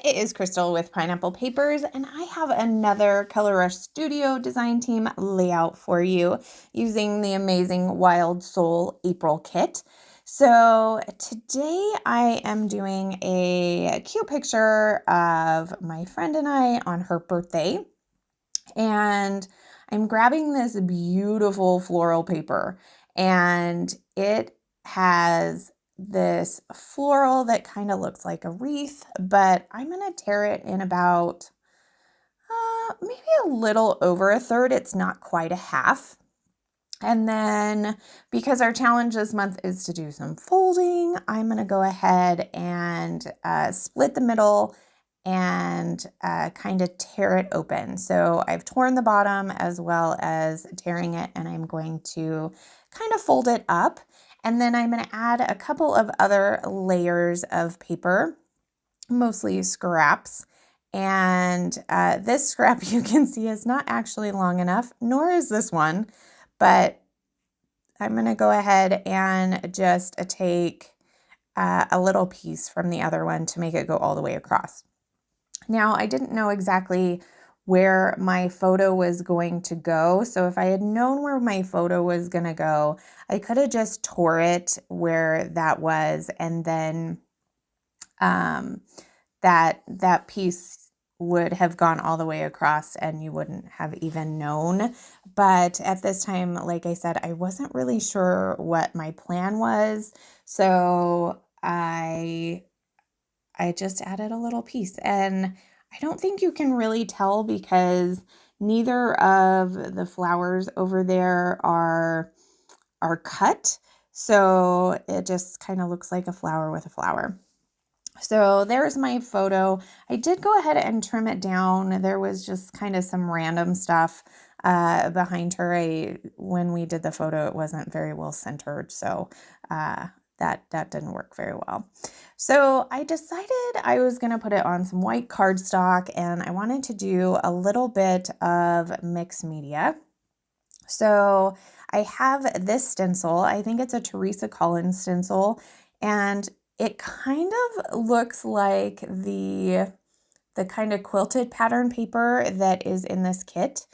it is Crystal with Pineapple Papers, and I have another Color Rush Studio design team layout for you using the amazing Wild Soul April kit. So today I am doing a cute picture of my friend and I on her birthday, and I'm grabbing this beautiful floral paper, and it has this floral that kind of looks like a wreath, but I'm going to tear it in about maybe a little over a third. It's not quite a half. And then because our challenge this month is to do some folding, I'm going to go ahead and split the middle and kind of tear it open. So I've torn the bottom as well as tearing it, and I'm going to kind of fold it up. And then I'm going to add a couple of other layers of paper, mostly scraps. And this scrap you can see is not actually long enough, nor is this one, but I'm going to go ahead and just take a little piece from the other one to make it go all the way across. Now, I didn't know exactly where my photo was going to go. So if I had known where my photo was going to go, I could have just tore it where that was, and then that piece would have gone all the way across and you wouldn't have even known. But at this time, like I said, I wasn't really sure what my plan was. So I just added a little piece, and I don't think you can really tell because neither of the flowers over there are cut. So it just kind of looks like a flower with a flower. So there's my photo. I did go ahead and trim it down. There was just kind of some random stuff behind her. When we did the photo, it wasn't very well centered, so that didn't work very well. So I decided I was going to put it on some white cardstock, and I wanted to do a little bit of mixed media. So I have this stencil. I think it's a Teresa Collins stencil, and it kind of looks like the kind of quilted pattern paper that is in this kit.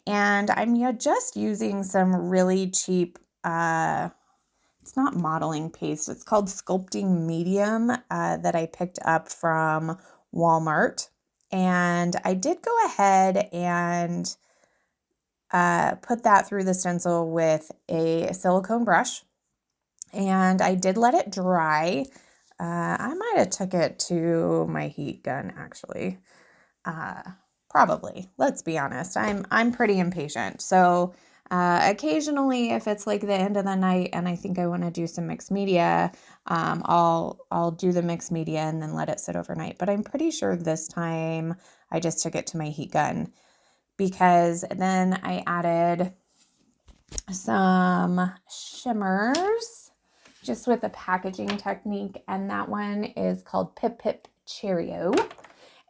And I'm just using some really cheap, it's not modeling paste, it's called sculpting medium that I picked up from Walmart. And I did go ahead and put that through the stencil with a silicone brush. And I did let it dry. I might have took it to my heat gun, actually. Probably. Let's be honest. I'm pretty impatient. So occasionally, if it's like the end of the night and I think I want to do some mixed media, I'll do the mixed media and then let it sit overnight. But I'm pretty sure this time I just took it to my heat gun, because then I added some shimmers just with a packaging technique, and that one is called Pip Pip Cheerio.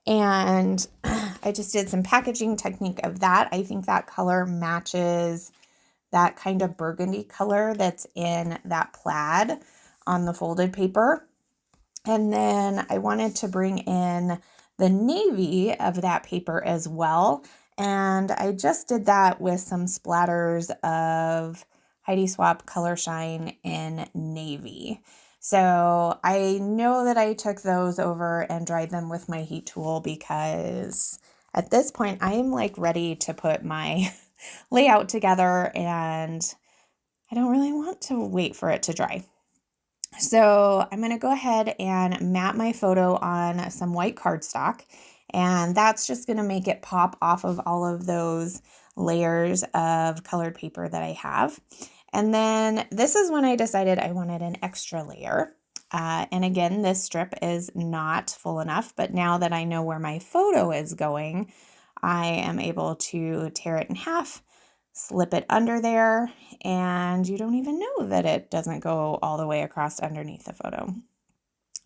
And I just did some packaging technique of that. I think that color matches that kind of burgundy color that's in that plaid on the folded paper. And then I wanted to bring in the navy of that paper as well. And I just did that with some splatters of Heidi Swapp Color Shine in navy. So I know that I took those over and dried them with my heat tool, because at this point I am like ready to put my layout together and I don't really want to wait for it to dry. So I'm going to go ahead and mat my photo on some white cardstock, and that's just going to make it pop off of all of those layers of colored paper that I have. And then this is when I decided I wanted an extra layer. And again, this strip is not full enough, but now that I know where my photo is going, I am able to tear it in half, slip it under there, and you don't even know that it doesn't go all the way across underneath the photo.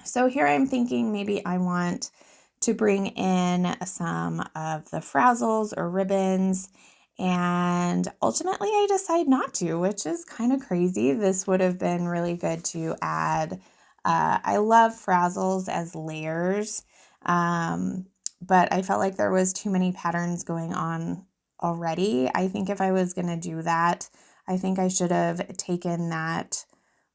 So here I'm thinking maybe I want to bring in some of the frazzles or ribbons, and ultimately I decide not to, which is kind of crazy. This would have been really good to add. I love frazzles as layers. But I felt like there was too many patterns going on already. I think if I was going to do that, I think I should have taken that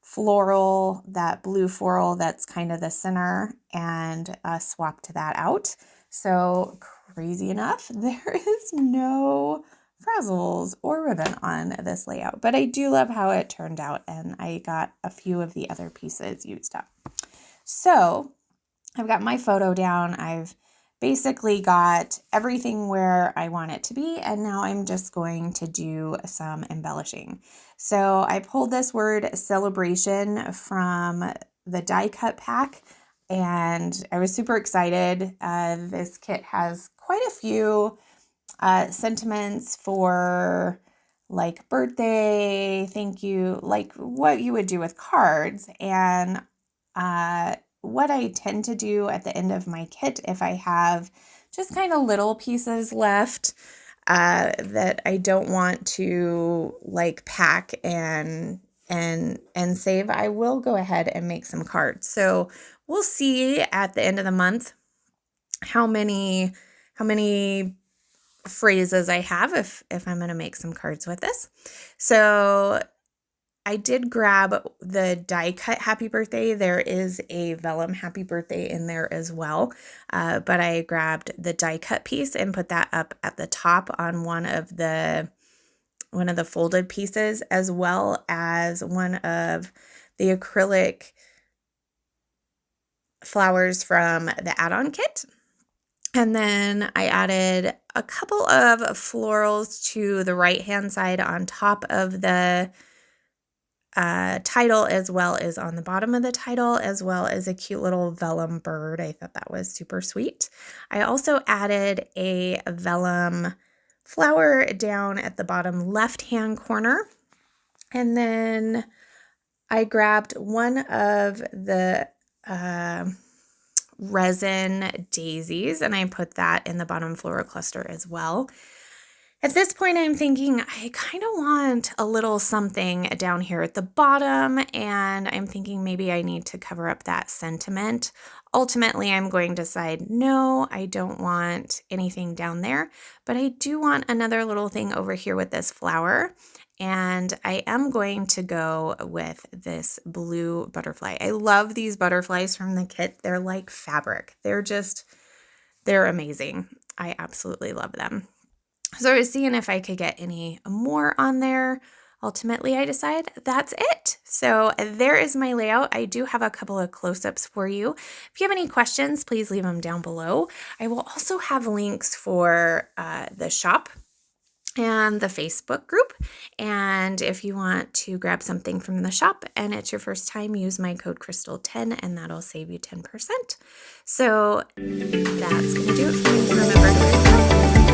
floral, that blue floral that's kind of the center, and swapped that out. So crazy enough, there is no frazzles or ribbon on this layout, but I do love how it turned out, and I got a few of the other pieces used up. So I've got my photo down. I've basically got everything where I want it to be, and now I'm just going to do some embellishing. So I pulled this word celebration from the die cut pack, and I was super excited. This kit has quite a few sentiments for like birthday, thank you, like what you would do with cards. And what I tend to do at the end of my kit, if I have just kind of little pieces left that I don't want to like pack and save, I will go ahead and make some cards. So we'll see at the end of the month how many phrases I have if I'm going to make some cards with this. So I did grab the die cut happy birthday. There is a vellum happy birthday in there as well, but I grabbed the die cut piece and put that up at the top on one of the folded pieces, as well as one of the acrylic flowers from the add-on kit. And then I added a couple of florals to the right-hand side on top of the title, as well as on the bottom of the title, as well as a cute little vellum bird. I thought that was super sweet. I also added a vellum flower down at the bottom left-hand corner. And then I grabbed one of the resin daisies, and I put that in the bottom floral cluster as well. At this point, I'm thinking I kind of want a little something down here at the bottom, and I'm thinking maybe I need to cover up that sentiment. Ultimately, I'm going to decide, no, I don't want anything down there, but I do want another little thing over here with this flower, and I am going to go with this blue butterfly. I love these butterflies from the kit. They're like fabric. They're amazing. I absolutely love them. So I was seeing if I could get any more on there. Ultimately, I decide that's it. So there is my layout. I do have a couple of close-ups for you. If you have any questions, please leave them down below. I will also have links for the shop and the Facebook group. And if you want to grab something from the shop and it's your first time, use my code Crystal10 and that'll save you 10%. So that's going to do it for me. Remember to wear your